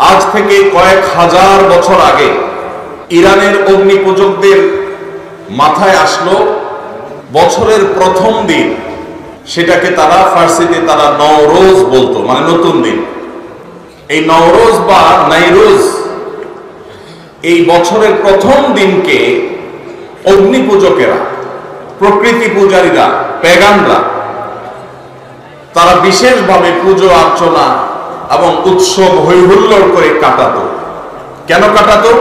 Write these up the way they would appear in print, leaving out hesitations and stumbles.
আজ থেকে কয়েক হাজার বছর আগে ইরানের অগ্নি পূজকদের মাথায় আসলো বছরের প্রথম দিন, সেটাকে তারা ফার্সিতে তারা নওরোজ বলতো, মানে নতুন দিন। এই নওরোজ বা নাইরোজ, এই বছরের প্রথম দিনকে অগ্নি পূজকেরা, প্রকৃতি পূজারীরা, প্যাগানরা তারা বিশেষভাবে পুজো অর্চনা এবং উৎসব হৈহুল্লোড় করে কাটাতো। কেন কাটাতো?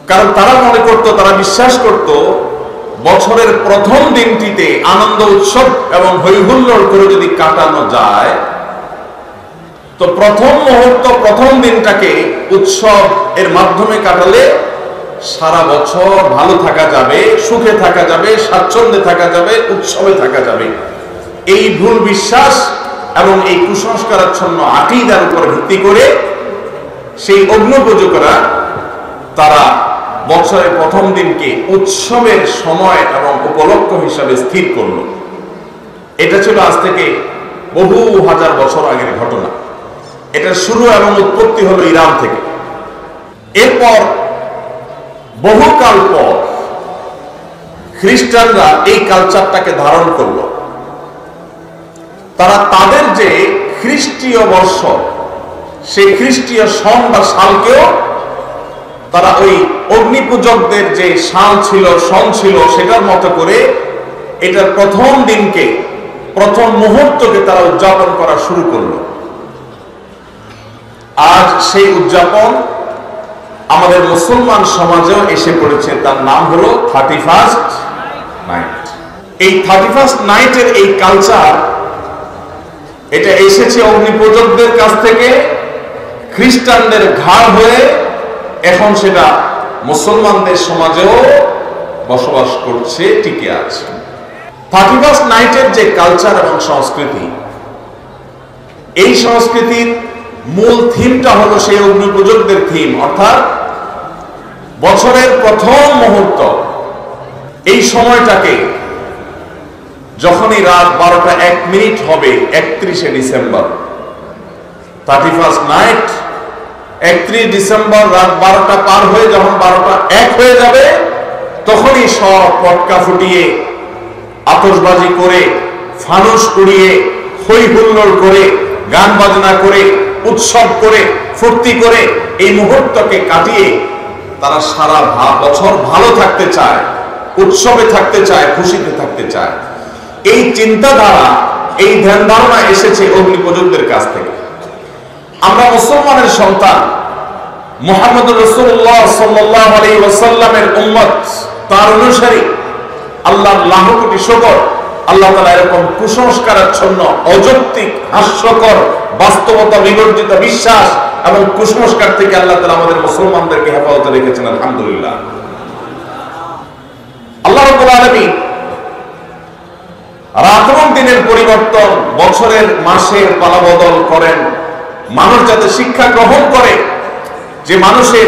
কারণ তারা মনে করত, তারা বিশ্বাস করত, বছরের প্রথম দিনটিতে আনন্দ উৎসব এবং হৈহুল্লোড় করে যদি কাটানো যায়, তো প্রথম মুহূর্ত, প্রথম দিনটাকে উৎসব এর মাধ্যমে কাটালে সারা বছর ভালো থাকা যাবে, সুখে থাকা যাবে, স্বাচ্ছন্দ্যে থাকা যাবে, উৎসবে থাকা যাবে। এই ভুল বিশ্বাস এবং এই কুসংস্কারাচ্ছন্ন আকীদার উপর ভিত্তি করে সেই অগ্নি পূজকেরা তারা বছরের প্রথম দিনকে উৎসবের সময় এবং উপলক্ষ হিসাবে স্থির করল। এটা ছিল আজ থেকে বহু হাজার বছর আগের ঘটনা। এটা শুরু এবং উৎপত্তি হলো ইরান থেকে। এরপর বহুকাল পর খ্রিস্টানরা এই কালচারটাকে ধারণ করল। তারা তাদের যে খ্রিস্টীয় বর্ষ, সেই খ্রিস্টীয় সন বা সালকেও তারা ওই অগ্নি পূজকদের যে সাল ছিল, সন ছিল, সেটার মতো করে এটার প্রথম দিনকে, প্রথম মুহূর্তকে তারা উদযাপন করা শুরু করলো। আজ সেই উদযাপন আমাদের মুসলমান সমাজেও এসে পড়েছে। তার নাম হলো 31st নাইট। এই 31st নাইটের এই কালচার, এটা এসেছে অগ্নি পূজকদের কাছ থেকে, খ্রিস্টানদের ঘাড় হয়ে এখন সেটা মুসলমানদের সমাজেও বসবাস করছে, টিকে আছে। 31st নাইটের যে কালচার এবং সংস্কৃতি, এই সংস্কৃতির মূল থিমটা হলো সেই অগ্নি পূজকদের থিম, অর্থাৎ বছরের প্রথম মুহূর্ত, এই সময়টাকে যখনই রাত 12টা 1 মিনিট হবে, 31শে ডিসেম্বর 31st নাইট, 31 ডিসেম্বর রাত 12টা পার হয়ে যখন 12টা 1 হয়ে যাবে, তখনই সব পটকা ফুটিয়ে, আতশবাজি করে, ফানুস উড়িয়ে, হই হুল্লোড় করে, গান বাজনা করে, উৎসব করে, ফুর্তি করে এই মুহূর্তকে কাটিয়ে তারা সারা বছর ভালো থাকতে চায়, উৎসবে থাকতে চায়, খুশিতে থাকতে চায়। এই চিন্তাধারা, এই ধ্যান ধারণা এসেছে অগ্নি পূজকদের কাছ থেকে। আমরা মুসলমানের সন্তান, মুহাম্মদুর রাসূলুল্লাহ সাল্লাল্লাহু আলাইহি ওয়াসাল্লামের উম্মত, তার অনুসারী। আল্লাহর লাখ কোটি শুকর, আল্লাহ তাআলা এরকম কুসংস্কারাচ্ছন্ন, অযৌক্তিক, হাস্যকর, বাস্তবতা বিবর্জিত বিশ্বাস এবং কুসংস্কার থেকে আল্লাহ তাআলা আমাদের মুসলমানদেরকে হেফাজতে রেখেছেন, আলহামদুলিল্লাহ। আল্লাহ রাব্বুল আলামিন রাত এবং দিনের পরিবর্তন, বছরের মাসের পালাবদল করেন, মানুষ যাতে শিক্ষা গ্রহণ করে যে মানুষের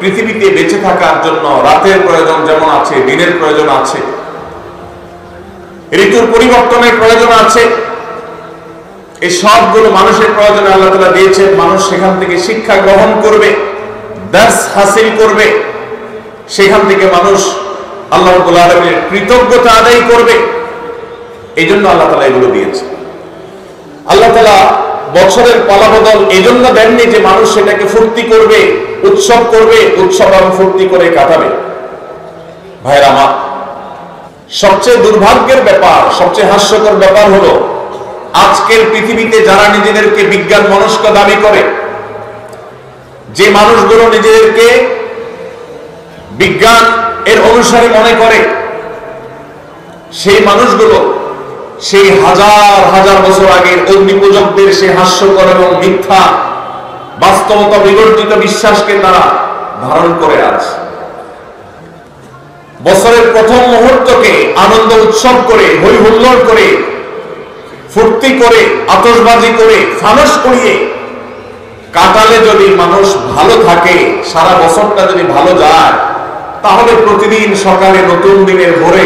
পৃথিবীতে বেঁচে থাকার জন্য রাতের প্রয়োজন যেমন আছে, দিনের প্রয়োজন আছে, ঋতুর পরিবর্তনের প্রয়োজন আছে। এই সবগুলো মানুষের প্রয়োজনে আল্লাহ তাআলা দিয়েছেন। মানুষ সেখান থেকে শিক্ষা গ্রহণ করবে, দার্স হাসিল করবে, সেখান থেকে মানুষ আল্লাহ রাব্বুল আলামিনের কৃতজ্ঞতা আদায় করবে। এই জন্য আল্লাহ তাআলা এগুলো দিয়েছে। আল্লাহ তাআলা বছরের পালাবদল এই জন্য দেননি যে মানুষ সেটাকে ফুর্তি করবে, উৎসব করবে, উৎসব এবং ফুর্তি করে কাটাবে। ভাইরা আমার, সবচেয়ে দুর্ভাগ্যের ব্যাপার, সবচেয়ে হাস্যকর ব্যাপার হলো আজকের পৃথিবীতে যারা নিজেদেরকে বিজ্ঞান মনস্ক দাবি করে, যে মানুষগুলো নিজেদেরকে বিজ্ঞান এর অনুসারী মনে করে, সেই মানুষগুলো সেই হাজার হাজার বছর আগের অগ্নি পূজকদের সেই হাস্যকর এবং মিথ্যা, বাস্তবতা বিবর্জিত বিশ্বাসকে তারা ধারণ করে আছে। বছরের প্রথম মুহূর্তকে আনন্দ উৎসব করে, হই হুল্লোড় করে, ফুর্তি করে, আতশবাজি করে, ফানুস উড়িয়ে কাটালে যদি মানুষ ভালো থাকে, সারা বছরটা যদি ভালো যায়, তাহলে প্রতিদিন সকালে, নতুন দিনের ভোরে,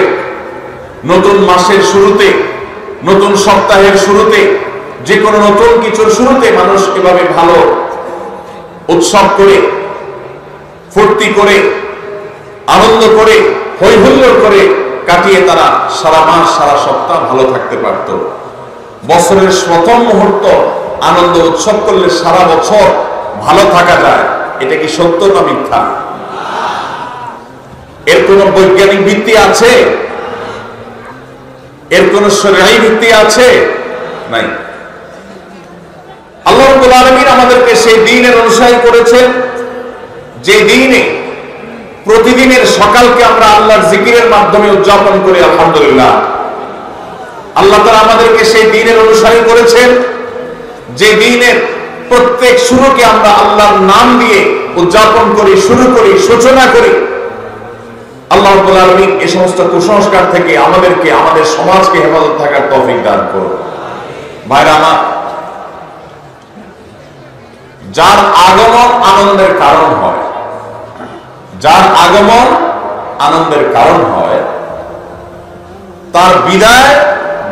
নতুন মাসের শুরুতে, নতুন সপ্তাহের শুরুতে যে কোনো নতুন কিছুর শুরুতে মানুষ এভাবে ভালো উৎসব করে, ফুর্তি করে, আনন্দ করে, হৈ হুল্লোড় করে কাটিয়ে তারা সারা মাস সারা সপ্তাহ ভালো থাকতে পারত। বছরের প্রথম মুহূর্ত আনন্দ উৎসব করলে সারা বছর ভালো থাকা যায়। এটা কি সত্য না মিথ্যা? এর কোন বৈজ্ঞানিক ভিত্তি আছে? এর কোন শরীয়ী ভিত্তি আছে? নাই। আল্লাহ রাব্বুল আলামিন আমাদেরকে সেই দ্বীনের অনুসারী করেছেন যে দ্বীনে প্রতিদিনের সকালকে আমরা আল্লাহর জিকিরের মাধ্যমে উদযাপন করি। আলহামদুলিল্লাহ। আল্লাহ তাআলা আমাদেরকে সেই দ্বীনের অনুসারী করেছেন যে দ্বীনের প্রত্যেক শুরুকে আমরা আল্লাহর নাম দিয়ে উদযাপন করি, শুরু করি, সূচনা করি। আল্লাহ রাব্বুল আলামিন এই সমস্ত কুসংস্কার থেকে আমাদেরকে, আমাদের সমাজকে হেফাজত থাকার তৌফিক দান করুন। ভাইরা আমার, যার আগমন আনন্দের কারণ হয়, যার আগমন আনন্দের কারণ হয়, তার বিদায়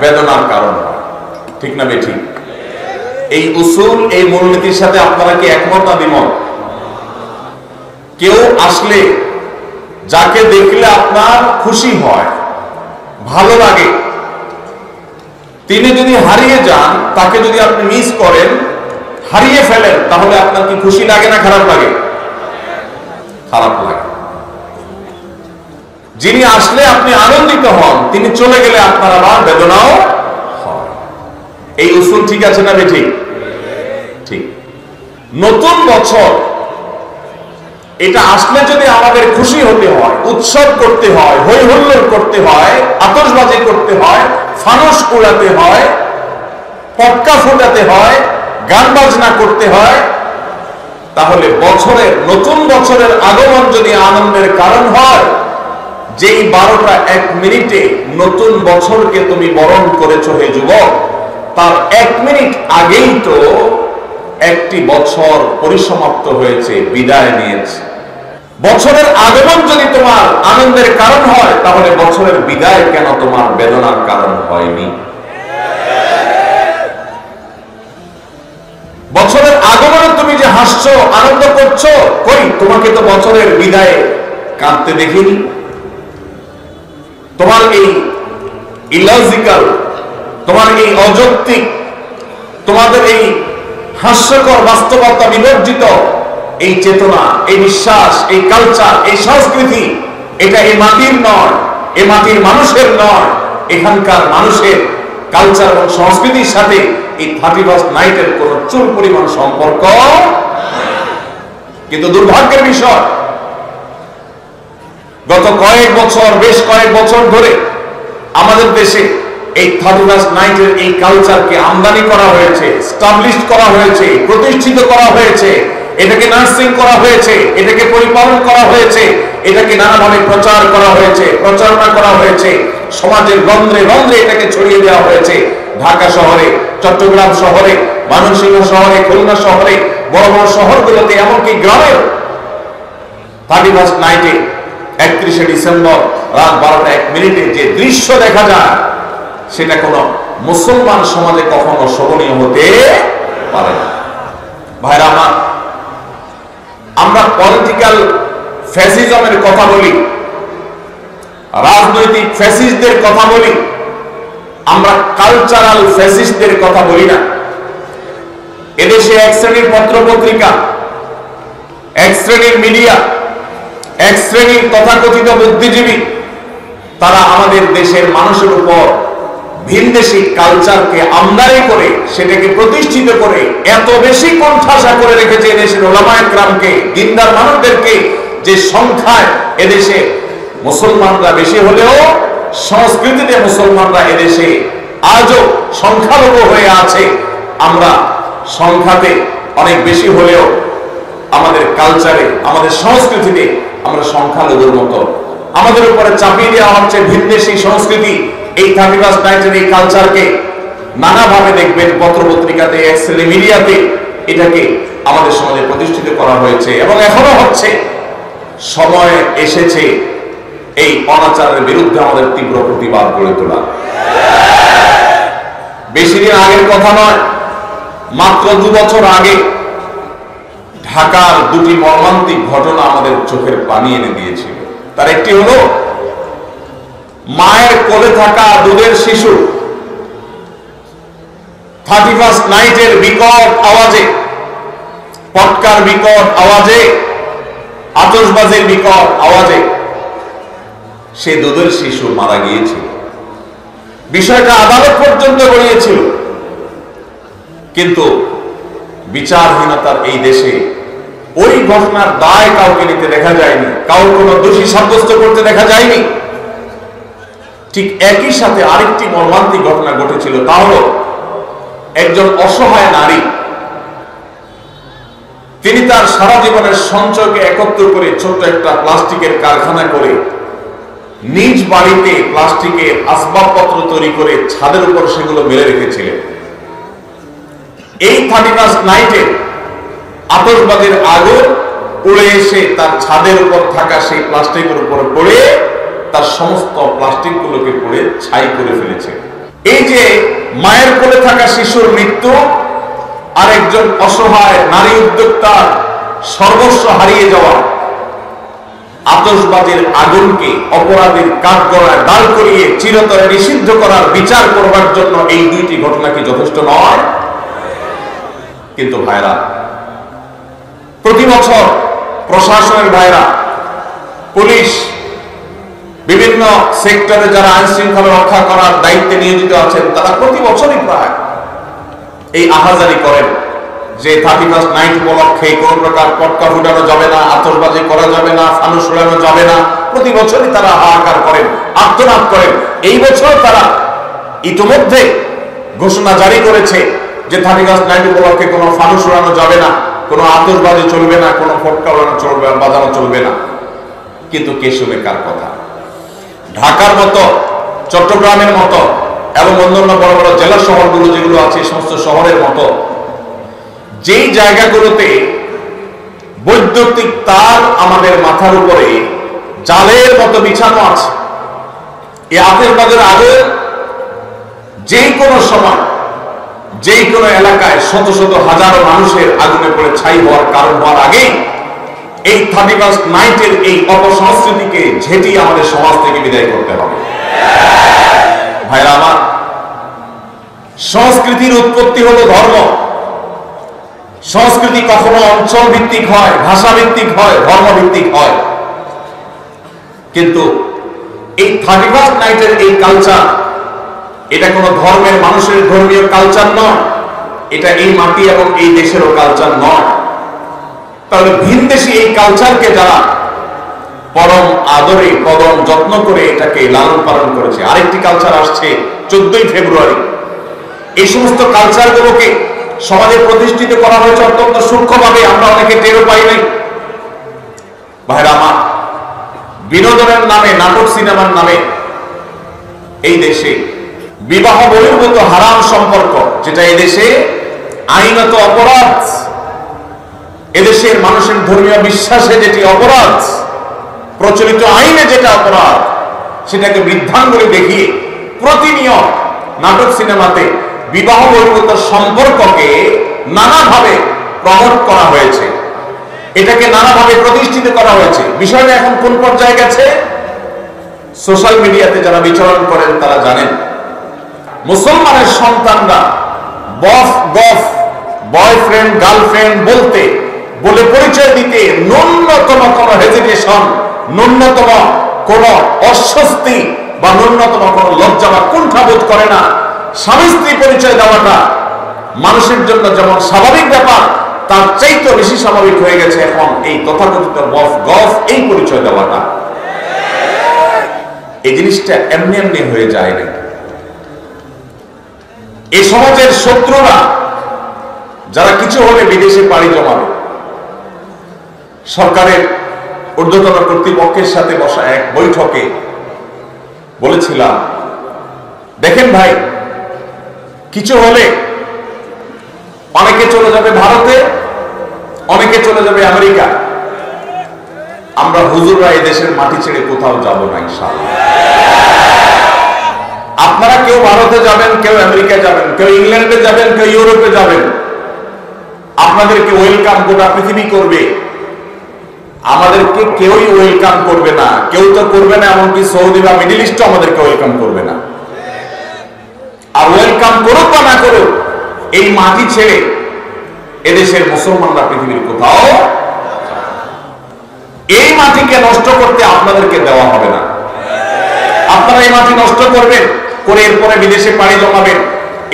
বেদনার কারণ হয়। ঠিক না বেঠিক? এই উসুল, এই মূলনীতির সাথে আপনারা কি একমত না দ্বিমত? কেউ আসলে যাকে দেখলে আপনার খুশি হয়, ভালো লাগে, তিনি যদি হারিয়ে যান, তাকে যদি আপনি মিস করেন, হারিয়ে ফেলেন, তাহলে আপনার কি খুশি লাগে না খারাপ লাগে? খারাপ লাগে। যিনি আসলে আপনি আনন্দিত হন, তিনি চলে গেলে আপনার আবার বেদনাও হয়। এই উসুল ঠিক আছে না বেঠিক? ঠিক। নতুন বছর এটা আসলে যদি আমাদের খুশি হতে হয়, উৎসব করতে হয়, হৈ হুল্লোড় করতে হয়, আতশবাজি করতে হয়, ফানুস উড়াতে হয়, পটকা ফোটাতে হয়, গান বাজনা করতে হয়, তাহলে বছরের, নতুন বছরের আগমন যদি আনন্দের কারণ হয়, যেই 12টা 1 মিনিটে নতুন বছরকে তুমি বরণ করেছো হে যুবক, তার 1 মিনিট আগেই তো একটি বছর পরিসমাপ্ত হয়েছে, বিদায় নিয়েছে। বছরের আগমন যদি তোমার আনন্দের কারণ হয়, তাহলে বছরের বিদায় কেন তোমার বেদনার কারণ হয়নি? বছরের আগমনে তুমি যে হাসছো, আনন্দ করছো, কই তোমাকে তো বছরের বিদায়ে কাঁদতে দেখিনি। তোমার এই ইলজিক্যাল, তোমার এই অযৌক্তিক, তোমাদের এই হাস্যকর বাস্তবতা বিবর্জিত এই চেতনা, এই বিশ্বাস, এই কালচার, এই সংস্কৃতি, এটা এই মাটির নয়, এই মাটির মানুষের নয়। এখানকার মানুষের কালচার এবং সংস্কৃতির সাথে এই 31st নাইটের কোন চুল পরিমাণ সম্পর্ক। কিন্তু দুর্ভাগ্যের বিষয়, গত কয়েক বছর, বেশ কয়েক বছর ধরে আমাদের দেশে এই 31st নাইটের এই কালচারকে আমদানি করা হয়েছে, স্টাবলিশ করা হয়েছে, প্রতিষ্ঠিত করা হয়েছে, এটাকে নার্সিং করা হয়েছে, এটাকে পরিপালন করা হয়েছে, এটাকে নানাভাবে প্রচার করা হয়েছে, প্রচারণা করা হয়েছে, সমাজের রন্ধ্রে রন্ধ্রে এটাকে ছড়িয়ে দেওয়া হয়েছে। ঢাকা শহরে, চট্টগ্রাম শহরে, ময়মনসিংহ শহরে, খুলনা শহরে, বড় বড় শহরগুলোতে, এমনকি গ্রামেও 31st নাইটে 31শে ডিসেম্বর রাত 12টা 1 মিনিটে যে দৃশ্য দেখা যায়, সেটা কোন মুসলমান সমাজে কখনো শোভনীয় হতে পারে না। ভাইরা আমার, আমরা পলিটিক্যাল ফ্যাসিজমের কথা বলি, রাজনৈতিক ফ্যাসিস্টদের কথা বলি, আমরা কালচারাল ফ্যাসিস্টদের কথা বলি না। এদেশে এক শ্রেণীর পত্র পত্রিকা, এক শ্রেণীর মিডিয়া, এক শ্রেণীর তথাকথিত বুদ্ধিজীবী, তারা আমাদের দেশের মানুষের উপর ভিনদেশী কালচারকে আমদানি করে, সেটাকে প্রতিষ্ঠিত করে এত বেশি কোণঠাসা করে রেখেছে এদেশের ওলামায়ে কেরামকে, দিনদার মানুষদেরকে, যে সংখ্যায় এদেশে মুসলমানরা বেশি হলেও সংস্কৃতিতে মুসলমানরা এদেশে আজও সংখ্যালঘু হয়ে আছে। আমরা সংখ্যাতে অনেক বেশি হলেও আমাদের কালচারে, আমাদের সংস্কৃতিতে আমরা সংখ্যালঘুর মতো। আমাদের উপরে চাপিয়ে দেওয়া হচ্ছে ভিনদেশী সংস্কৃতি। এই 31st নাইটের এই কালচারকে নানাভাবে দেখবেন পত্রপত্রিকাতে, এক্সেল মিডিয়াতে, এটাকে আমাদের সমাজে প্রতিষ্ঠিত করা হয়েছে এবং এখনো হচ্ছে। সময় এসেছে এই অনাচারের বিরুদ্ধে আমাদের তীব্র প্রতিবাদ গড়ে তোলা। বেশি দিন আগের কথা নয়, মাত্র 2 বছর আগে ঢাকার দুটি মর্মান্তিক ঘটনা আমাদের চোখের পানি এনে দিয়েছিল। তার একটি হলো মায়ের কোলে থাকা দুধের শিশু 31st নাইটের বিকট আওয়াজে, পটকার বিকট আওয়াজে, আতশবাজির বিকট আওয়াজে সে দুধের শিশু মারা গিয়েছিল। বিষয়টা আদালত পর্যন্ত গড়িয়েছিল, কিন্তু বিচারহীনতার এই দেশে ওই ঘটনার দায় কাউকে নিতে দেখা যায়নি, কাউকে কোনো দোষী সাব্যস্ত করতে দেখা যায়নি। ঠিক একই সাথে আরেকটি মর্মান্তিক ঘটনা ঘটেছিল, তা হলো একজন অসহায় নারী, তিনি তার সারা জীবনের সঞ্চয়কে একত্র করে ছোট্ট একটা প্লাস্টিকের কারখানা করে নিজ বাড়িতে প্লাস্টিকের আসবাবপত্র তৈরি করে ছাদের উপর সেগুলো মেলে রেখেছিলেন। এই 31st নাইটে আতশবাজির আগুন উড়ে এসে তার ছাদের উপর থাকা সেই প্লাস্টিকের উপর পড়ে তার সমস্ত প্লাস্টিকগুলোকে পড়ে ছাই করে ফেলেছে। এই যে মায়ের কোলে থাকা শিশুর মৃত্যু, আর একজন অসহায় নারী উদ্যোক্তার সর্বস্ব হারিয়ে যাওয়া, আতশবাজির আগুনকে অপরাধীর কাঠগড়ায় দাঁড় করিয়ে চিরতরে নিষিদ্ধ করার বিচার করবার জন্য এই দুইটি ঘটনা কি যথেষ্ট নয়? কিন্তু ভাইরা, প্রতি বছর প্রশাসনের ভাইরা, পুলিশ, বিভিন্ন সেক্টরে যারা আইন শৃঙ্খলা রক্ষা করার দায়িত্বে নিয়োজিত আছেন, তারা প্রতি বছরই প্রায় এই আহাজারি করেন যে 31st নাইট উপলক্ষে কোন প্রকার পটকা ফুটানো যাবে না, আতশবাজি করা যাবে না, ফানুস উড়ানো যাবে না। প্রতি বছরই তারা হাহাকার করেন, আর্তনাদ করেন। এই বছর তারা ইতিমধ্যে ঘোষণা জারি করেছে যে 31st নাইট উপলক্ষে কোনো ফানুস উড়ানো যাবে না, কোনো আতশবাজি চলবে না, কোনো পটকা উড়ানো চলবে, বাজানো চলবে না। কিন্তু কে শুনে কার কথা? ঢাকার মতো, চট্টগ্রামের মতো এবং অন্যান্য বড় বড় জেলা শহরগুলো যেগুলো আছে, সমস্ত শহরের মতো যেই জায়গাগুলোতে বৈদ্যুতিক তার আমাদের মাথার উপরে জালের মতো বিছানো আছে, এই আতশবাজির আগুন যেই কোনো সময়, যেই কোনো এলাকায় শত শত হাজারো মানুষের আগুনে পড়ে ছাই হওয়ার কারণ হওয়ার আগেই এই 31st নাইটের এই অপসংস্কৃতিকে ঝেঁটিয়ে আমাদের সমাজ থেকে বিদায় করতে হবে। ভাইরা আমার, সংস্কৃতির উৎপত্তি হলো ধর্ম। সংস্কৃতি কখনো অঞ্চল ভিত্তিক হয়, ভাষা ভিত্তিক হয়, ধর্ম ভিত্তিক হয়, কিন্তু এই 31st নাইটের এই কালচার, এটা কোনো ধর্মের মানুষের ধর্মীয় কালচার নয়, এটা এই মাটি এবং এই দেশেরও কালচার নয়। তাহলে ভিনদেশী এই কালচারকে যারা পরম আদরে, কদম যত্ন করে এটাকে লালন পালন করেছে, আরেকটি কালচার আসছে 14ই ফেব্রুয়ারি। এই সমস্ত কালচারগুলোকে সমাজে প্রতিষ্ঠিত করা হয়েছে অত্যন্ত সূক্ষ্মভাবে, আমরা অনেকে টেরও পাই নাই। ভাইরা আমার, বিনোদনের নামে, নাটক সিনেমার নামে এই দেশে বিবাহ বহির্ভূত হারাম সম্পর্ক, যেটা এই দেশে আইনত অপরাধ, এদেশের মানুষের ধর্মীয় বিশ্বাসে যেটি অপরাধ, প্রচলিত আইনে যেটা অপরাধ, সেটাকে বৃদ্ধাঙ্গুলি দেখিয়ে প্রতিনিয়ত নাটক সিনেমাতে বিবাহ বহির্ভূত সম্পর্ককে নানাভাবে প্রমোট করা হয়েছে, এটাকে নানাভাবে প্রতিষ্ঠিত করা হয়েছে। বিষয়টা এখন কোন পর্যায়ে গেছে? সোশ্যাল মিডিয়াতে যারা বিচরণ করেন তারা জানেন, মুসলমানের সন্তানরা বফ, গফ, বয়ফ্রেন্ড, গার্লফ্রেন্ড বলে পরিচয় দিতে ন্যূনতম কোন হেজিটেশন, ন্যূনতম কোন অস্বস্তি বা ন্যূনতম কোন লজ্জা বা কুণ্ঠাবোধ করে না। স্বামী স্ত্রী পরিচয় দেওয়াটা মানুষের জন্য যেমন স্বাভাবিক ব্যাপার, তার চাইতে বেশি স্বাভাবিক হয়ে গেছে এখন এই তথাকথিত বফ, গফ, এই পরিচয় দেওয়াটা। এই জিনিসটা এমনি এমনি হয়ে যায় না। এই সমাজের শত্রুরা যারা কিছু হলে বিদেশে পাড়ি জমাবে, সরকারের ঊর্ধ্বতন কর্তৃপক্ষের সাথে বসা এক বৈঠকে বলেছিলাম, দেখেন ভাই, কিছু হলে অনেকে চলে যাবে ভারতে, অনেকে চলে যাবে আমেরিকা, আমরা হুজুররা এই দেশের মাটি ছেড়ে কোথাও যাব না ইনশাআল্লাহ। আপনারা কেউ ভারতে যাবেন, কেউ আমেরিকায় যাবেন, কেউ ইংল্যান্ডে যাবেন, কেউ ইউরোপে যাবেন, আপনাদেরকে ওয়েলকাম গোটা পৃথিবী করবে, আমাদেরকে কেউই ওয়েলকাম করবে না। কেউ তো করবে না, এমনকি সৌদি বা মিডল ইস্টও আমাদেরকে ওয়েলকাম করবে না। আর ওয়েলকাম করুক বা না করুক, এই মাটি ছেড়ে এদেশের মুসলমানরা পৃথিবীর কোথাও, এই মাটিকে নষ্ট করতে আপনাদেরকে দেওয়া হবে না। আপনারা এই মাটি নষ্ট করবেন, করে এরপরে বিদেশে পাড়ি জমাবেন,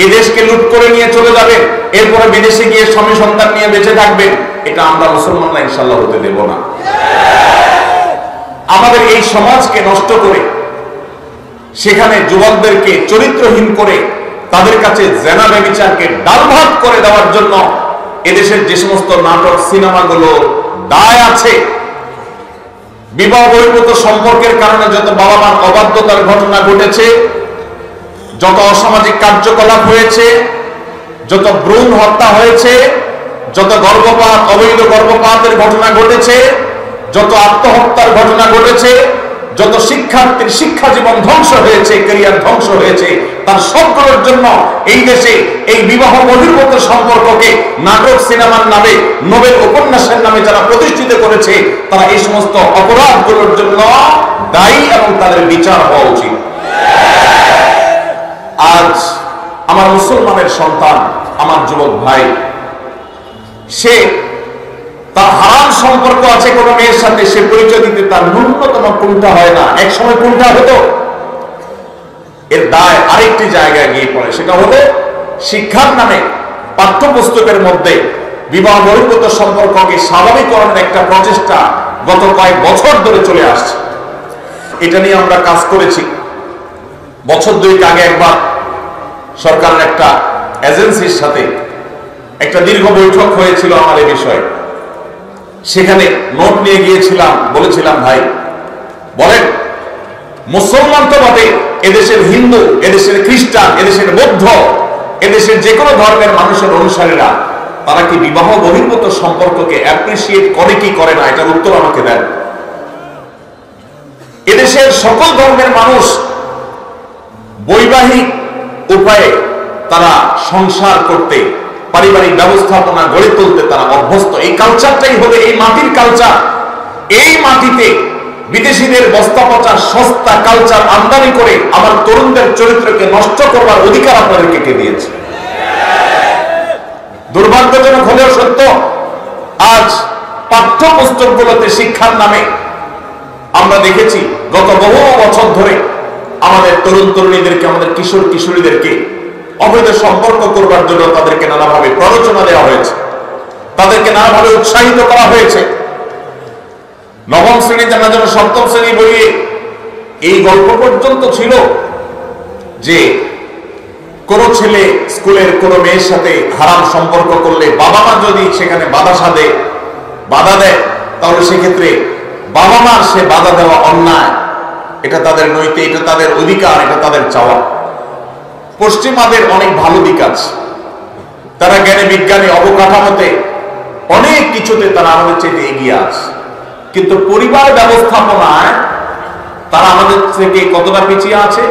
এদেশকে লুট করে নিয়ে চলে যাবেন, এরপরে বিদেশে গিয়ে স্বামী সন্তান নিয়ে বেঁচে থাকবেন। এটা আমরা মুসলমানরা ইনশাআল্লাহ হতে দেব না। আমাদের এই সমাজকে নষ্ট করে, সেখানে যুবকদেরকে চরিত্রহীন করে, তাদের কাছে জেনা ব্যভিচারকে ডাল ভাত করে দেওয়ার জন্য এদেশের যে সমস্ত নাটক সিনেমাগুলো দায় আছে, বিবাহ বহির্ভূত সম্পর্কের কারণে যত বাবা মার অবাধ্যতার ঘটনা ঘটেছে, যত অসামাজিক কার্যকলাপ হয়েছে, যত ভ্রূণ হত্যা হয়েছে, যত গর্ভপাত, অবৈধ গর্ভপাতের ঘটনা ঘটেছে, যত আত্মহত্যার ঘটনা ঘটেছে, যত শিক্ষার্থীর শিক্ষা জীবন ধ্বংস হয়েছে, ক্যারিয়ার ধ্বংস হয়েছে, তার সবগুলোর জন্য এই দেশে এই বিবাহ বহির্ভূত সম্পর্ককে নাটক সিনেমার নামে, নোবেল উপন্যাসের নামে যারা প্রতিষ্ঠিত করেছে, তারা এই সমস্ত অপরাধগুলোর জন্য দায়ী এবং তাদের বিচার হওয়া উচিত। আজ আমার মুসলমানের সন্তান, আমার যুবক ভাই, সে তার হারাম সম্পর্ক আছে কোন মেয়ের সাথে, সে পরিচয় দিতে তার ন্যূনতম কোনটা হয় না। এক সময় কোনটা হতো, এর দায় আরেকটি জায়গায় গিয়ে পড়ে, সেটা হলো শিক্ষার নামে পাঠ্যপুস্তকের মধ্যে বিবাহ বহির্ভূত সম্পর্ককে স্বাভাবিকরণের একটা প্রচেষ্টা গত কয়েক বছর ধরে চলে আসছে। এটা নিয়ে আমরা কাজ করেছি। বছর দুয়েক আগে একবার সরকারের একটা এজেন্সির সাথে একটা দীর্ঘ বৈঠক হয়েছিল আমার এই বিষয়ে। সেখানে নোট নিয়ে গিয়েছিলাম, বলেছিলাম ভাই বলেন, মুসলমান তো বটে, এদেশের হিন্দু, এদেশের খ্রিস্টান, এদেশের বৌদ্ধ, এদেশের যে কোনো ধর্মের মানুষের অনুসারীরা, তারা কি বিবাহ বহির্ভূত সম্পর্ককে অ্যাপ্রিসিয়েট করে কি করে না, এটার উত্তর আমাকে দেন। এদেশের সকল ধর্মের মানুষ বৈবাহিক উপায়ে তারা সংসার করতে, পারিবারিক ব্যবস্থাপনা গড়ে তুলতে তারা অভ্যস্ত। এই কালচারটাই হলো এই মাটির কালচার। এই মাটিতে বিদেশিদের বস্তাপচা সস্তা কালচার আমদানি করে আমার তরুণদের চরিত্রকে নষ্ট করবার অধিকার আপনাদেরকে কে দিয়েছে? দুর্ভাগ্যজনক হলেও সত্য, আজ পাঠ্যপুস্তকগুলোতে শিক্ষার নামে আমরা দেখেছি গত বহু বছর ধরে আমাদের তরুণ তরুণীদেরকে, আমাদের কিশোর কিশোরীদেরকে অবৈধ সম্পর্ক করবার জন্য তাদেরকে নানাভাবে প্ররোচনা দেওয়া হয়েছে, তাদেরকে নানাভাবে উৎসাহিত করা হয়েছে। নবম শ্রেণী জানা যেন সপ্তম শ্রেণী বইয়ে এই গল্প পর্যন্ত ছিল যে কোন ছেলে স্কুলের কোন মেয়ের সাথে হারাম সম্পর্ক করলে বাবা মা যদি সেখানে বাধা দেয়, তাহলে সেক্ষেত্রে বাবা মার সে বাধা দেওয়া অন্যায়, এটা তাদের নৈতিক, এটা তাদের অধিকার, এটা তাদের চাওয়া। পশ্চিমাদের অনেক ভালো দিক আছে, তারা জ্ঞানে বিজ্ঞানে অবকাঠামোতে অনেক কিছুতে তারা আমাদের চেয়ে এগিয়ে আছে, কিন্তু পরিবার ব্যবস্থাপনায় তারা আমাদের থেকে কতটা পিছিয়ে আছে?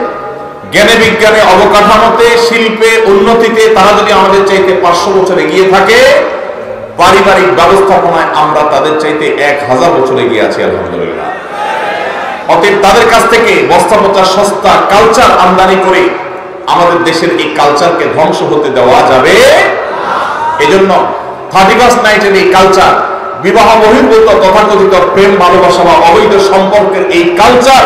জ্ঞানে বিজ্ঞানে অবকাঠামোতে, শিল্পে, উন্নতিতে তারা যদি আমাদের চাইতে 500 বছর এগিয়ে থাকে, পারিবারিক ব্যবস্থাপনায় আমরা তাদের চাইতে 1000 বছর এগিয়ে আছি আলহামদুলিল্লাহ। অতএব তাদের কাছ থেকে বস্তাপচা সস্তা কালচার আমদানি করে আমাদের দেশের এই কালচারকে ধ্বংস হতে দেওয়া যাবে। এজন্য 31st নাইটের এই কালচার, বিবাহ বহির্ভূত তথাকথিত প্রেম ভালোবাসা বা অবৈধ সম্পর্কের এই কালচার,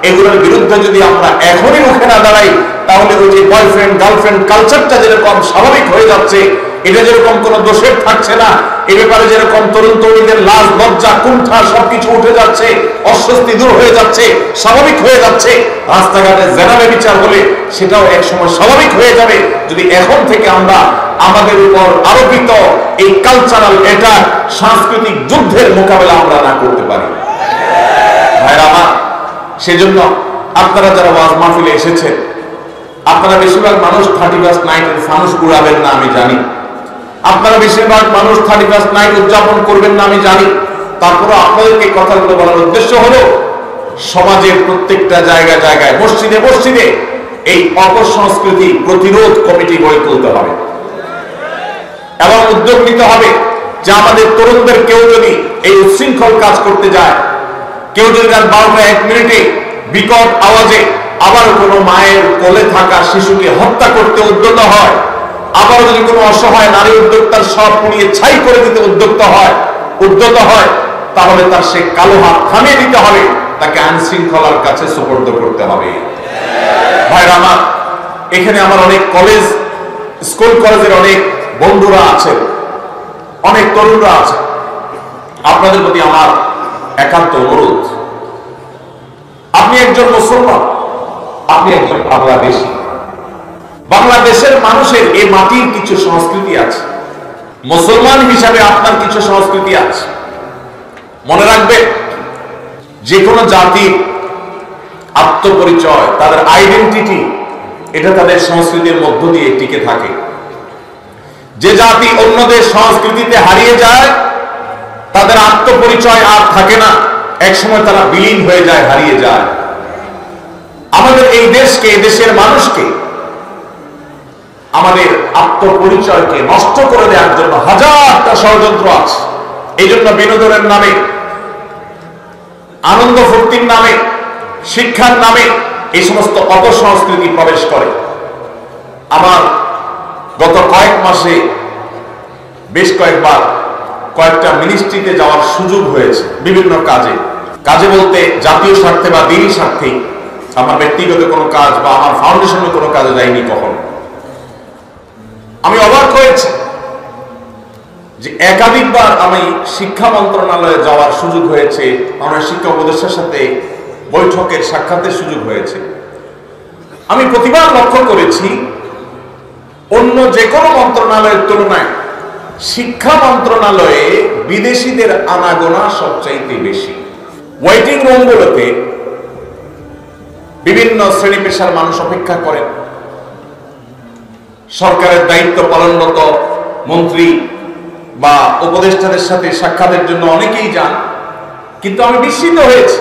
এগুলোর বিরুদ্ধে যদি আমরা এখনই রুখে না দাঁড়াই, তাহলে ওই যে বয়ফ্রেন্ড গার্লফ্রেন্ড কালচারটা যেরকম স্বাভাবিক হয়ে যাচ্ছে, এটা যেরকম কোনো দোষের থাকছে না, এ ব্যাপারে যেরকম তরুণ তরুণীদের লাজ লজ্জা কুণ্ঠা সবকিছু উঠে যাচ্ছে, অস্বস্তি দূর হয়ে যাচ্ছে, স্বাভাবিক হয়ে যাচ্ছে, রাস্তাঘাটে জেনা ব্যভিচার হলে সেটাও একসময় স্বাভাবিক হয়ে যাবে, যদি এখন থেকে আমরা আমাদের উপর আরোপিত এই কালচারাল এটা সাংস্কৃতিক যুদ্ধের মোকাবেলা আমরা না করতে পারি। ভাইরা আমার, সেজন্য আপনারা যারা ওয়াজ মাহফিলে এসেছেন, আপনারা বেশিরভাগ মানুষ 31st নাইটের ফানুস উড়াবেন না আমি জানি, আপনারা বেশিরভাগ মানুষ 31st নাইট উদযাপন করবেন না আমি জানি। তারপরে আপনাদেরকে কথাগুলো বলার উদ্দেশ্য হলো সমাজের প্রত্যেকটা জায়গায় জায়গায়, মসজিদে মসজিদে এই অপসংস্কৃতি প্রতিরোধ কমিটি গড়ে তুলতে হবে। এবং উদ্যোগ নিতে হবে যে আমাদের তরুণদের কেউ যদি এই উচ্ছৃঙ্খল কাজ করতে যায়, কেউ যদি রাত 12টা 1 মিনিটে বিকট আওয়াজে আবার কোনো মায়ের কোলে থাকা শিশুকে হত্যা করতে উদ্যত হয়, আবার যদি কোনো অসহায় নারী উদ্যোক্তার সব পুড়িয়ে ছাই করে দিতে উদ্যত হয়, তাহলে তার সে কালো হাত থামিয়ে দিতে হবে, তাকে আইন শৃঙ্খলার কাছে সুপর্দ করতে হবে। ভাইরা আমার, এখানে আমার অনেক স্কুল কলেজের অনেক বন্ধুরা আছেন, অনেক তরুণরা আছে। আপনাদের প্রতি আমার একান্ত অনুরোধ, আপনি একজন মুসলমান, আপনি একজন বাংলাদেশী। বাংলাদেশের মানুষের এই মাটির কিছু সংস্কৃতি আছে, মুসলমান হিসাবে আপনার কিছু সংস্কৃতি আছে। মনে রাখবে, যে কোনো জাতির আত্মপরিচয়, তাদের আইডেন্টিটি, এটা তাদের সংস্কৃতির মধ্য দিয়ে টিকে থাকে। যে জাতি অন্যদের সংস্কৃতিতে হারিয়ে যায়, তাদের আত্মপরিচয় আর থাকে না, একসময় তারা বিলীন হয়ে যায়, হারিয়ে যায়। আমাদের এই দেশকে, এই দেশের মানুষকে, আমাদের আত্মপরিচয়কে নষ্ট করে দেওয়ার জন্য হাজারটা ষড়যন্ত্র আছে। এই জন্য বিনোদনের নামে, আনন্দ ফুর্তির নামে, শিক্ষার নামে এই সমস্ত অপসংস্কৃতি প্রবেশ করে। আমার গত কয়েক মাসে বেশ কয়েকবার কয়েকটা মিনিস্ট্রিতে যাওয়ার সুযোগ হয়েছে, বিভিন্ন কাজে বলতে জাতীয় স্বার্থে বা দিনই স্বার্থেই। আমার ব্যক্তিগত কোনো কাজ বা আমার ফাউন্ডেশনের কোনো কাজে যাইনি কখনো। আমি অবাক হয়েছি যে একাধিকবার আমি শিক্ষা মন্ত্রণালয়ে যাওয়ার সুযোগ হয়েছে, আমার শিক্ষা উপদেষ্টার সাথে বৈঠকের সাক্ষাতের সুযোগ হয়েছে। আমি প্রতিবার লক্ষ্য করেছি, অন্য যে কোনো মন্ত্রণালয়ের তুলনায় শিক্ষা মন্ত্রণালয়ে বিদেশিদের আনাগোনা সবচাইতে বেশি। ওয়েটিং রুমগুলোতে বিভিন্ন শ্রেণী পেশার মানুষ অপেক্ষা করেন। সরকারের দায়িত্ব পালনরত মন্ত্রী বা উপদেষ্টাদের সাথে সাক্ষাতের জন্য অনেকেই যান, কিন্তু আমি বিস্মিত হয়েছি।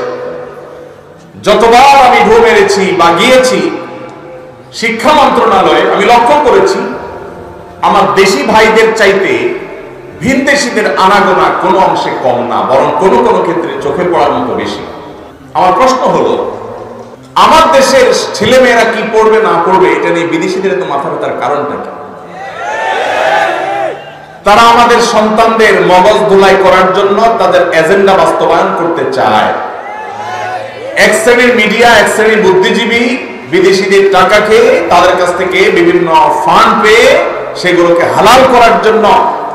যতবার আমি ঢু মেরেছি বা গিয়েছি শিক্ষা মন্ত্রণালয়ে, আমি লক্ষ্য করেছি আমার দেশি ভাইদের চাইতে ভিনদেশীদের আনাগোনা কোনো অংশে কম না, বরং কোনো কোনো ক্ষেত্রে চোখে পড়ার মতো বেশি। আমার প্রশ্ন হলো, আমার দেশের ছেলেমেয়েরা কি পড়বে না পড়বে এটা নিয়ে বিদেশিদের তো মাথা ব্যথার কারণটা কি? তারা আমাদের সন্তানদের মগজ ধোলাই করার জন্য তাদের এজেন্ডা বাস্তবায়ন করতে চায়। এক শ্রেণীর মিডিয়া, এক শ্রেণীর বুদ্ধিজীবী বিদেশিদের টাকা খেয়ে, তাদের কাছ থেকে বিভিন্ন ফান্ড পেয়ে সেগুলোকে হালাল করার জন্য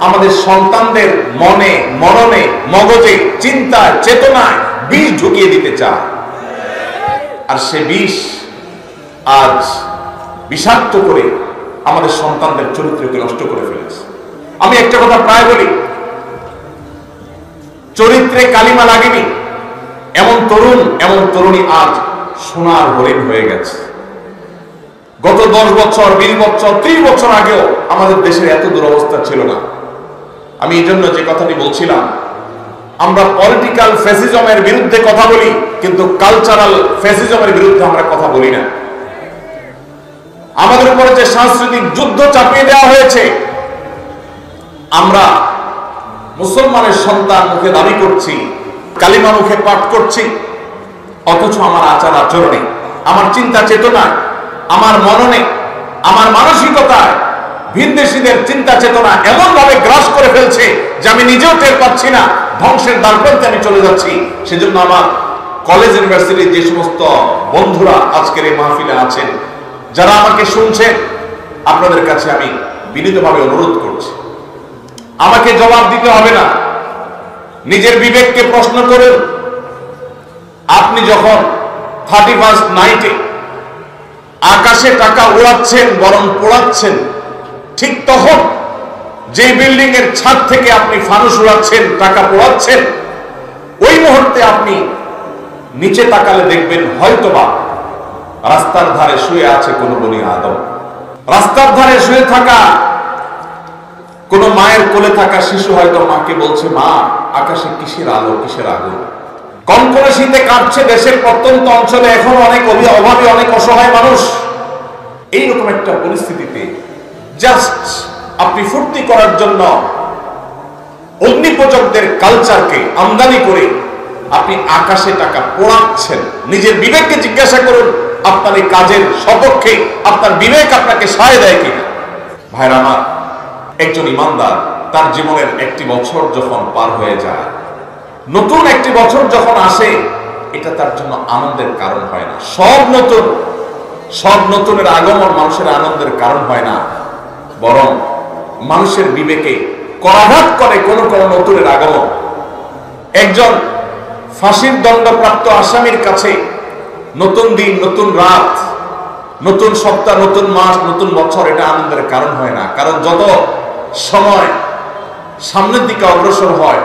আমাদের সন্তানদের মনে, মননে, মগজে, চিন্তায়, চেতনায় বিষ ঢুকিয়ে দিতে চায়। আর সে বিষ আজ বিষাক্ত করে আমাদের সন্তানদের চরিত্রকে নষ্ট করে ফেলেছে। আমি একটা কথা প্রায় বলি, চরিত্রে কালিমা লাগেনি এমন তরুণ, এমন তরুণী আজ সোনার হরিণ হয়ে গেছে। গত 10 বছর, 20 বছর, 30 বছর আগেও আমাদের দেশের এত দুরবস্থা ছিল না। আমি এই জন্য যে কথাটি বলছিলাম, আমরা পলিটিক্যাল ফ্যাসিজমের বিরুদ্ধে কথা বলি, কিন্তু কালচারাল ফ্যাসিজমের বিরুদ্ধে আমরা কথা বলি না। আমাদের উপরে যে সাংস্কৃতিক যুদ্ধ চাপিয়ে দেওয়া হয়েছে, আমরা মুসলমানের সন্তান মুখে দাবি করছি, কালিমা মুখে পাঠ করছি, অথচ আমার আচার আচরণে, আমার চিন্তা চেতনায়, আমার মননে, আমার মানসিকতায় ভিনদেশীদের চিন্তা চেতনা এমন ভাবে গ্রাস করে ফেলছে যে আমি নিজেও টের পাচ্ছি না, ধ্বংসের দ্বারপ্রান্তে আমি চলে যাচ্ছি। সেজন্য আমার কলেজ ইউনিভার্সিটির যে সমস্ত বন্ধুরা আজকের এই মাহফিলে আছেন, যারা আমাকে শুনছেন, আপনাদের কাছে আমি বিনীতভাবে অনুরোধ করছি, আমাকে জবাব দিতে হবে না, নিজের বিবেককে প্রশ্ন করুন। আপনি যখন 31st নাইটে আকাশে টাকা উড়াচ্ছেন, বরং পোড়াচ্ছেন, ঠিক তখন যে বিল্ডিং এর ছাদ থেকে আপনি ফানুস উড়াচ্ছেন, টাকা পোড়াচ্ছেন, ওই মুহূর্তে আপনি নিচে তাকালে দেখবেন হয়তোবা রাস্তার ধারে শুয়ে আছে কোন বনি আদম। রাস্তার ধারে শুয়ে থাকা কোন মায়ের কোলে থাকা শিশু হয়তো মাকে বলছে, মা আকাশে কিসের আলো, কিসের আগুন। কনকনে শীতে কাঁপছে দেশের প্রত্যন্ত অঞ্চলে এখন অনেক অভাবী, অনেক অসহায় মানুষ। এইরকম একটা পরিস্থিতিতে জাস্ট আপনি ফুর্তি করার জন্য অগ্নিপূজকদের কালচারকে আমদানি করে আপনি আকাশে টাকা পোড়াচ্ছেন। নিজের বিবেককে জিজ্ঞাসা করুন, আপনার এই কাজের সপক্ষে আপনার বিবেক আপনাকে সায় দেয় কিনা। ভাইরা আমার, একজন ইমানদার তার জীবনের একটি বছর যখন পার হয়ে যায়, নতুন একটি বছর যখন আসে, এটা তার জন্য আনন্দের কারণ হয় না। সব নতুনের আগমন মানুষের আনন্দের কারণ হয় না, বরং মানুষের বিবেকে করাঘাত করে কোন কোন নতুনের আগমন। একজন ফাঁসির দণ্ডপ্রাপ্ত আসামির কাছে নতুন দিন, নতুন রাত, নতুন সপ্তাহ, নতুন মাস, নতুন বছর এটা আনন্দের কারণ হয় না। কারণ যত সময় সামনের দিকে অগ্রসর হয়,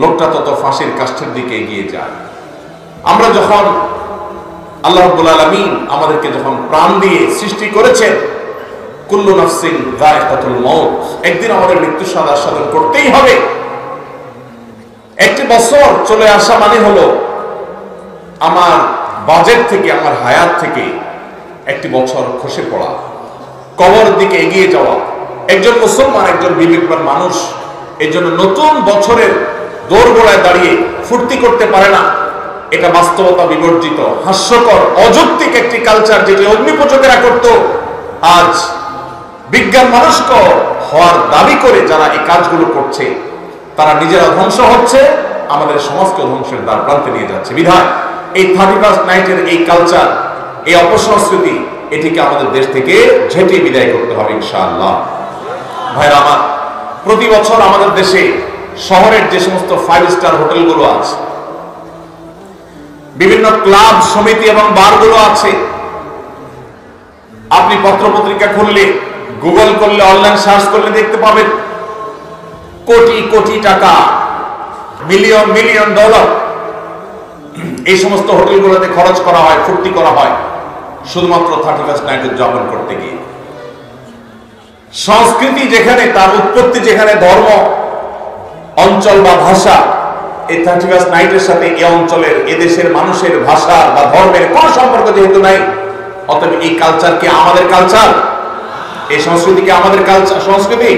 লোকটা তত ফাঁসির কাষ্ঠের দিকে এগিয়ে যায়। আমরা যখন আল্লাহ রাব্বুল আলামিন আমাদেরকে যখন প্রাণ দিয়ে সৃষ্টি করেছেন, কুল্লু নাফসিন যায়কাতুল মউত, একদিন আমাদের মৃত্যু সাধন করতেই হবে। একটি বছর চলে আসা মানে হলো আমার বাজেট থেকে, আমার হায়াত থেকে একটি বছর খসে পড়া, কবর দিকে এগিয়ে যাওয়া। একজন মুসলমান, একজন বিবেকবান মানুষ এই জন্য নতুন বছরের দোরগোড়ায় দাঁড়িয়ে ফুর্তি করতে পারে না। এটা বাস্তবতা বিবর্জিত, হাস্যকর, অযৌক্তিক একটি কালচার, যেটি অগ্নিপূজকেরা করত। আজ বিজ্ঞান মনস্ক হওয়ার দাবি করে যারা এই কাজগুলো করছে, তারা নিজেরা ধ্বংস হচ্ছে, আমাদের সমাজকে ধ্বংসের দ্বার প্রান্তে নিয়ে যাচ্ছে। বিধায় এই 31st নাইটের এই কালচার, এই অপসংস্কৃতি, এটিকে আমাদের দেশ থেকে ঝেঁটে বিদায় করতে হবে ইনশাআল্লাহ। ভাইরা আমার, প্রতি বছর আমাদের দেশে শহরের যে সমস্ত 5 স্টার হোটেলগুলো আছে, বিভিন্ন ক্লাব, সমিতি এবং বারগুলো আছে, আপনি পত্রপত্রিকা খুললে, গুগল করলে, অনলাইন সার্চ করলে দেখতে পাবেন কোটি কোটি টাকা, মিলিয়ন মিলিয়ন ডলার এই সমস্ত হোটেলগুলোতে খরচ করা হয়, ফুর্তি করা হয় শুধুমাত্র 31st নাইট উদযাপন করতে গিয়ে। সংস্কৃতি যেখানে, তার উৎপত্তি যেখানে, ধর্ম, অঞ্চল বা ভাষা, এই 31st নাইটের সাথে এই অঞ্চলের, এদেশের মানুষের ভাষা বা ধর্মের কোনো সম্পর্ক যেহেতু নাই, অতএব এই কালচার কি আমাদের কালচার? এই সংস্কৃতি কি আমাদের কালচার, সংস্কৃতি?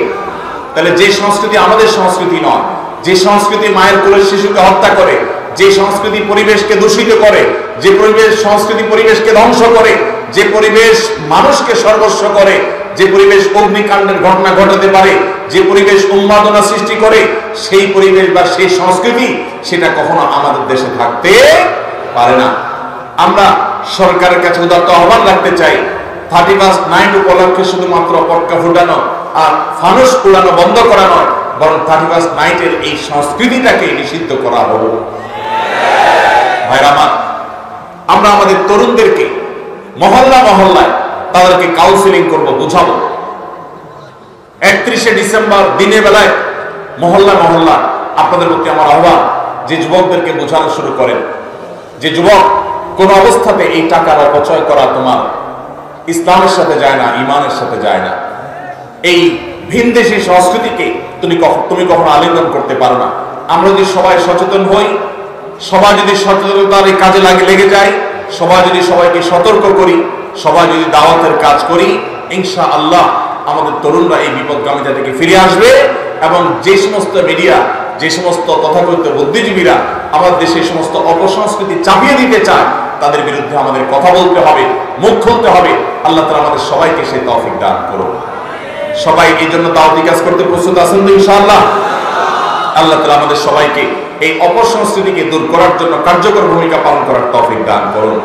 তাহলে যে সংস্কৃতি আমাদের সংস্কৃতি নয়, যে সংস্কৃতি মায়ের কোলের শিশুকে হত্যা করে, যে সংস্কৃতি পরিবেশকে দূষিত করে, যে পরিবেশ সংস্কৃতি পরিবেশকে ধ্বংস করে, যে পরিবেশ মানুষকে সর্বস্ব করে, যে পরিবেশ অগ্নিকাণ্ডের ঘটনা ঘটাতে পারে, যে পরিবেশ উন্মাদনা সৃষ্টি করে, সেই পরিবেশ বা সেই সংস্কৃতি, সেটা কখনো আমাদের দেশে থাকতে পারে না। আমরা সরকারের কাছে উদাত্ত আহ্বান রাখতে চাই, 31st নাইট উপলক্ষে শুধুমাত্র পটকা ফুটানো আর ফানুস উড়ানো বন্ধ করা নয়, বরং 31st নাইটের এই সংস্কৃতিটাকে নিষিদ্ধ করা হোক। ভাইরা আমার, আমরা আমাদের তরুণদেরকে মহল্লা মহল্লায় তাদেরকে কাউন্সিলিং করব, বুঝাবো। 31শে ডিসেম্বর দিনের বেলায় মহল্লা মহল্লা আপনাদের প্রতি আমার আহ্বান, যে যুবকদেরকে বোঝানো শুরু করেন যে যুবক, কোন অবস্থাতে এই টাকার অপচয় করা তোমার ইসলামের সাথে যায় না, ইমানের সাথে যায় না। এই ভিনদেশী সংস্কৃতিকে তুমি কখনো আলিঙ্গন করতে পারো না। আমরা যদি সবাই সচেতন হই, সবাই যদি সচেতনতার এই কাজে লেগে যায়, সবাই যদি সবাইকে সতর্ক করি, সবাই যদি দাওয়াতের কাজ করি, ইনশাআল্লাহ আমাদের তরুণরা এই বিপদগামিতা থেকে ফিরে আসবে। এবং যে সমস্ত মিডিয়া, যে সমস্ত তথাকথিত বুদ্ধিজীবীরা আমাদের দেশে সমস্ত অপসংস্কৃতি চাপিয়ে দিতে চায়, তাদের বিরুদ্ধে আমাদের কথা বলতে হবে, মুখ খুলতে হবে। আল্লাহ তাআলা আমাদের সবাইকে সেই তৌফিক দান করুন। সবাই এই জন্য দাওয়াতি কাজ করতে প্রস্তুত আছেন তো ইনশাআল্লাহ? আল্লাহ তাআলা আমাদের সবাইকে এই অপসংস্কৃতিকে দূর করার জন্য কার্যকর ভূমিকা পালন করার তৌফিক দান করুন।